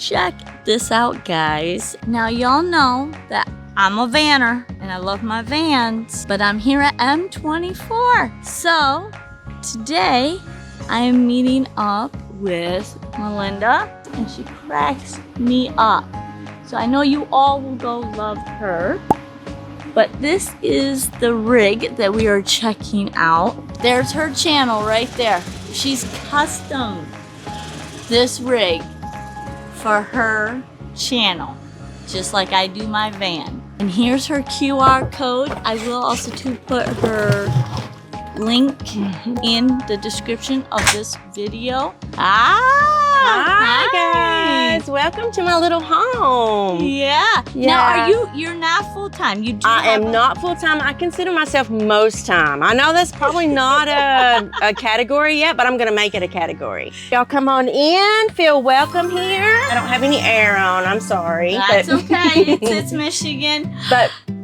Check this out, guys. Now, y'all know that I'm a vanner and I love my vans, but I'm here at M24. So today I am meeting up with Melinda and she cracks me up. So I know you all will go love her, but this is the rig that we are checking out. There's her channel right there. She's custom this rig for her channel, just like I do my van. And here's her QR code. I will also put her link in the description of this video. Hi guys, welcome to my little home. Yeah. Now, you're not full-time? I am not full-time. I consider myself most time. I know that's probably not a category yet, but I'm gonna make it a category. Y'all come on in, feel welcome here. I don't have any air on, I'm sorry. That's okay, it's Michigan.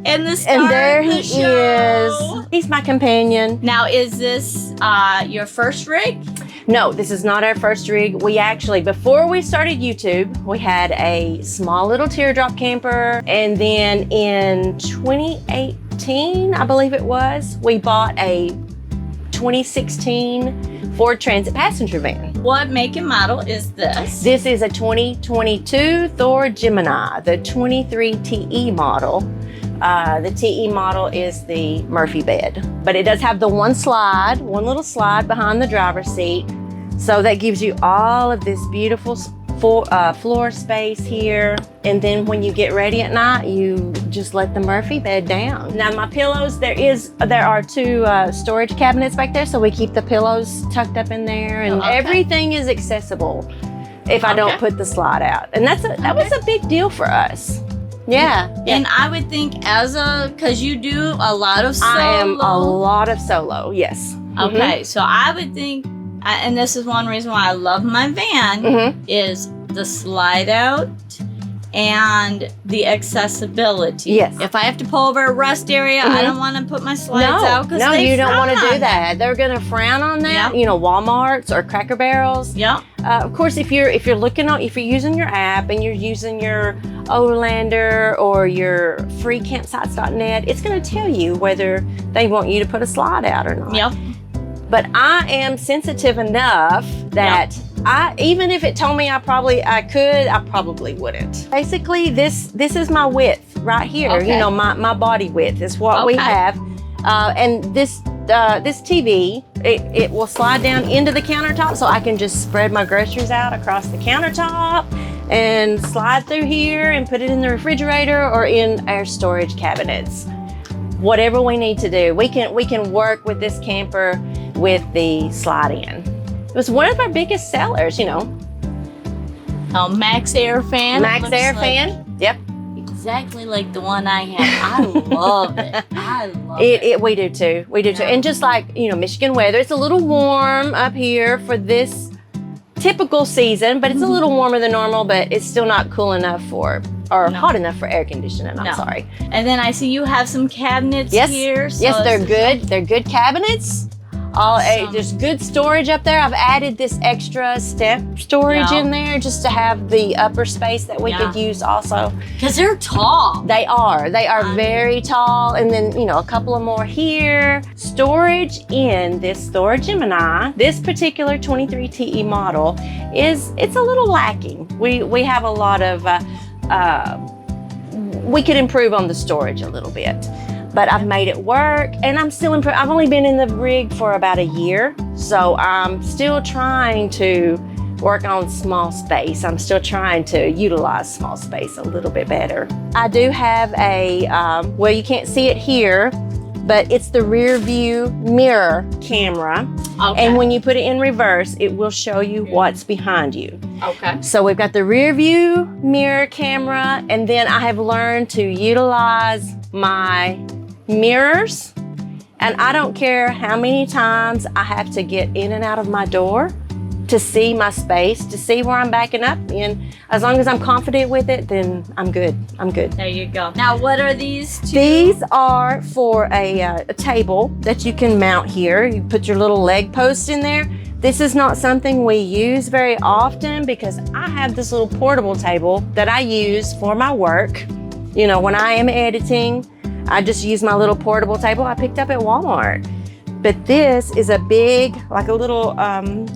And there he is. He's my companion. Now, is this your first rig? No, this is not our first rig. We actually, before we started YouTube, we had a small little teardrop camper. And then in 2018, I believe it was, we bought a 2016 Ford Transit passenger van. What make and model is this? This is a 2022 Thor Gemini, the 23 TE model. The TE model is the Murphy bed, but it does have the one little slide behind the driver's seat. So that gives you all of this beautiful floor space here. And then when you get ready at night, you just let the Murphy bed down. Now my pillows, there are two storage cabinets back there. So we keep the pillows tucked up in there and everything is accessible if I don't put the slide out. And that was a big deal for us. Yeah. And I would think because you do a lot of solo. I am a lot of solo, yes. Okay, so I would think, and this is one reason why I love my van, is the slide out and the accessibility. Yes. If I have to pull over a rest area, I don't want to put my slides out because you don't want to do that. They're going to frown on that. You know, Walmarts or Cracker Barrels. Yeah. Of course, if you're using your app and you're using your Overlander or your freecampsites.net, it's going to tell you whether they want you to put a slide out or not. Yep. But I am sensitive enough that even if it told me I probably wouldn't. Basically, this is my width right here. Okay. You know, my body width is what we have. And this TV, it will slide down into the countertop, so I can just spread my groceries out across the countertop and slide through here and put it in the refrigerator or in our storage cabinets. Whatever we need to do, we can work with this camper with the slide in. It was one of our biggest sellers, you know. Oh, Max Air fan. Max Air fan. Yep. Exactly like the one I have. I love it. I love it. We do too. We do too. And just like, you know, Michigan weather, it's a little warm up here for this typical season, but it's a little warmer than normal, but it's still not cool enough hot enough for air conditioning. I'm sorry. And then I see you have some cabinets here. So yes, they're good. They're good cabinets. There's good storage up there. I've added this extra step storage in there just to have the upper space that we could use also. Because they're tall. They are very tall. And then, you know, a couple of more here. Storage in this Thor Gemini, this particular 23 TE model it's a little lacking. We have a lot of, we could improve on the storage a little bit. But I've made it work and I'm still improving. I've only been in the rig for about a year, so I'm still trying to work on small space. I'm still trying to utilize small space a little bit better. I do have well, you can't see it here, but it's the rear view mirror camera. Okay. And when you put it in reverse, it will show you what's behind you. Okay. So we've got the rear view mirror camera, and then I have learned to utilize my mirrors, and I don't care how many times I have to get in and out of my door. to see my space, to see where I'm backing up. And as long as I'm confident with it, then I'm good. I'm good. There you go. Now, what are these two? These are for a table that you can mount here. You put your little leg post in there. This is not something we use very often because I have this little portable table that I use for my work. You know, when I am editing, I just use my little portable table I picked up at Walmart. But this is a big, like a little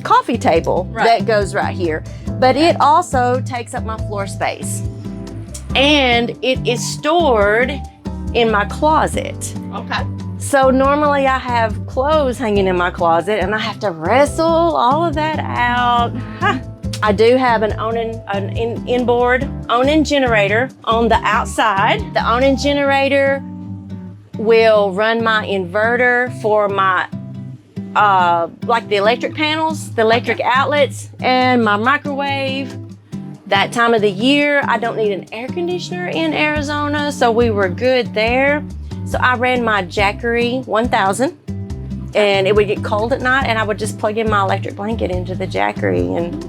coffee table that goes right here. But it also takes up my floor space. And it is stored in my closet. Okay. So normally I have clothes hanging in my closet and I have to wrestle all of that out. I do have an inboard Onan generator on the outside. The Onan generator will run my inverter for my like the electric panels, the electric outlets, and my microwave. That time of the year, I don't need an air conditioner in Arizona, so we were good there. So I ran my Jackery 1000, and it would get cold at night, and I would just plug in my electric blanket into the Jackery, and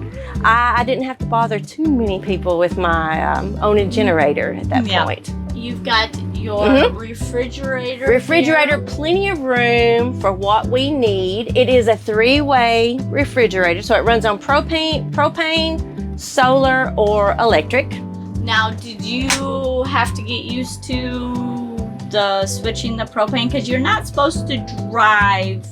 I didn't have to bother too many people with my Onan generator at that point. You've got your refrigerator. Refrigerator, plenty of room for what we need. It is a 3-way refrigerator, so it runs on propane, solar, or electric. Now, did you have to get used to the switching the propane? Because you're not supposed to drive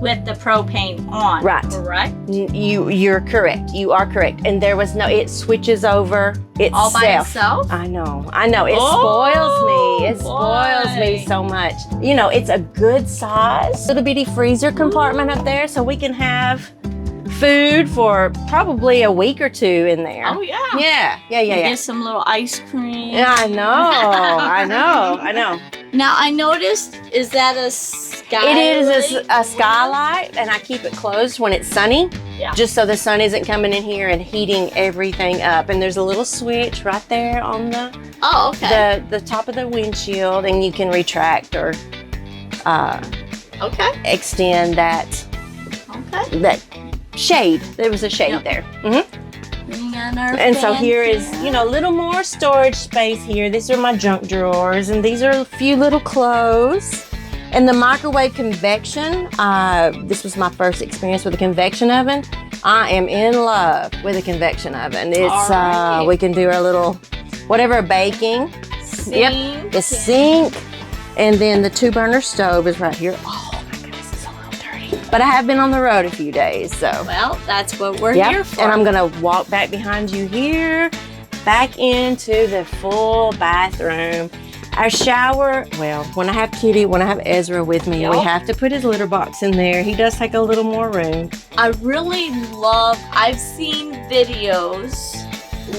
with the propane on, correct? You're correct. You are correct. And there was no, it switches over itself. All by itself? I know. It spoils me. It spoils me so much. You know, it's a good size little bitty freezer compartment up there, so we can have food for probably a week or two in there. Oh yeah. Yeah. Get some little ice cream. Yeah, I know. Now I noticed, is that a skylight? It is a skylight, and I keep it closed when it's sunny, just so the sun isn't coming in here and heating everything up. And there's a little switch right there on the the top of the windshield, and you can retract or extend that that shade. There was a shade there. And so here is, you know, a little more storage space here. These are my junk drawers, and these are a few little clothes. And the microwave convection, this was my first experience with a convection oven. I am in love with a convection oven. It's, we can do our little, whatever, baking. Sink. The sink. And then the 2-burner stove is right here. Oh, but I have been on the road a few days, so. Well, that's what we're here for. And I'm gonna walk back behind you here, back into the full bathroom. Our shower, well, when I have Kitty, when I have Ezra with me, we have to put his litter box in there. He does take a little more room. I really love, I've seen videos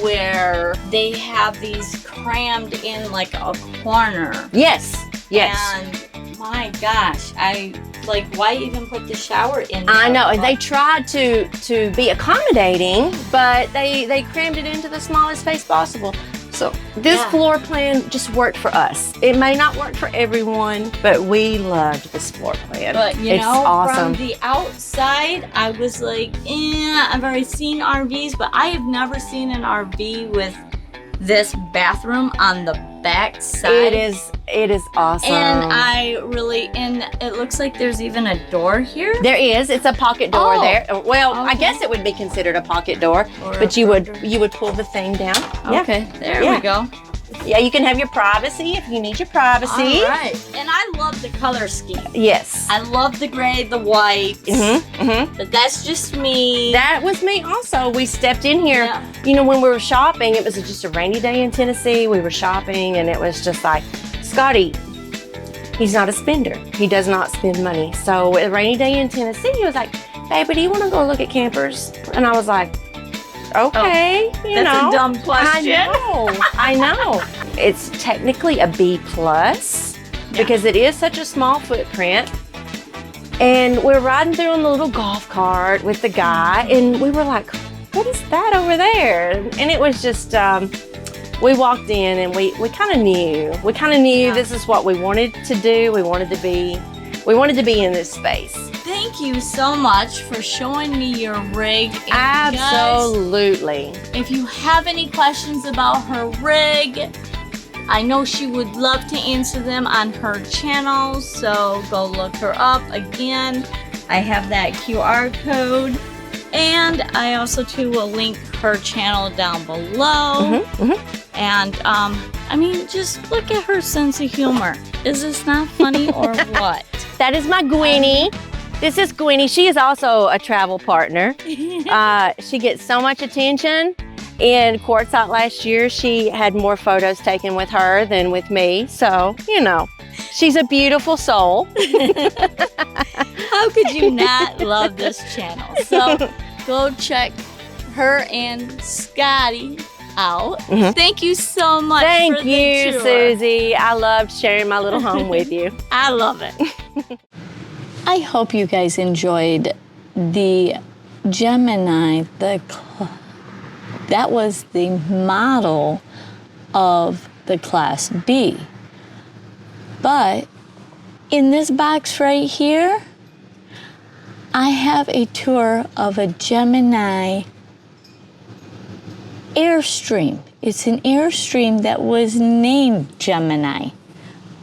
where they have these crammed in like a corner. Yes. And my gosh, why even put the shower in there? I know, and they tried to be accommodating, but they crammed it into the smallest space possible. So this floor plan just worked for us. It may not work for everyone, but we loved this floor plan. But it's awesome. From the outside, I was like, I've already seen RVs, but I have never seen an RV with this bathroom on the back side. It is awesome. And it looks like there's even a door here. There is. It's a pocket door there. Well, I guess it would be considered a pocket door, but you would pull the thing down. Okay, there we go. Yeah, you can have your privacy if you need your privacy. All right. And I love the color scheme. Yes. I love the gray, the white. But that's just me. That was me also. We stepped in here, you know, when we were shopping, it was just a rainy day in Tennessee. We were shopping, and it was just like, Scotty, he's not a spender. He does not spend money. So a rainy day in Tennessee, he was like, baby, do you want to go look at campers? And I was like, okay, That's a dumb question. I know. It's technically a B+ because it is such a small footprint. And we're riding through on the little golf cart with the guy, and we were like, what is that over there? And it was just, we walked in, and we kind of knew. This is what we wanted to do. We wanted to be in this space. thank you so much for showing me your rig. And Absolutely. guys, if you have any questions about her rig, I know she would love to answer them on her channel, so go look her up. Again, I have that QR code, and I also too will link her channel down below. And I mean, just look at her sense of humor. Is this not funny or what? That is my Gwinnie. This is Gwinnie. She is also a travel partner. She gets so much attention. In Quartzsite last year, she had more photos taken with her than with me. So, you know, she's a beautiful soul. How could you not love this channel? So go check her and Scotty out. Thank you so much. Thank for the you, tour. Susie. I loved sharing my little home with you. I love it. I hope you guys enjoyed the Gemini. That was the model of the Class B. But in this box right here, I have a tour of a Gemini Airstream. It's an Airstream that was named Gemini.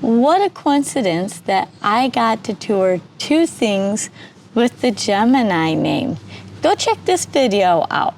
What a coincidence that I got to tour two things with the Gemini name. Go check this video out.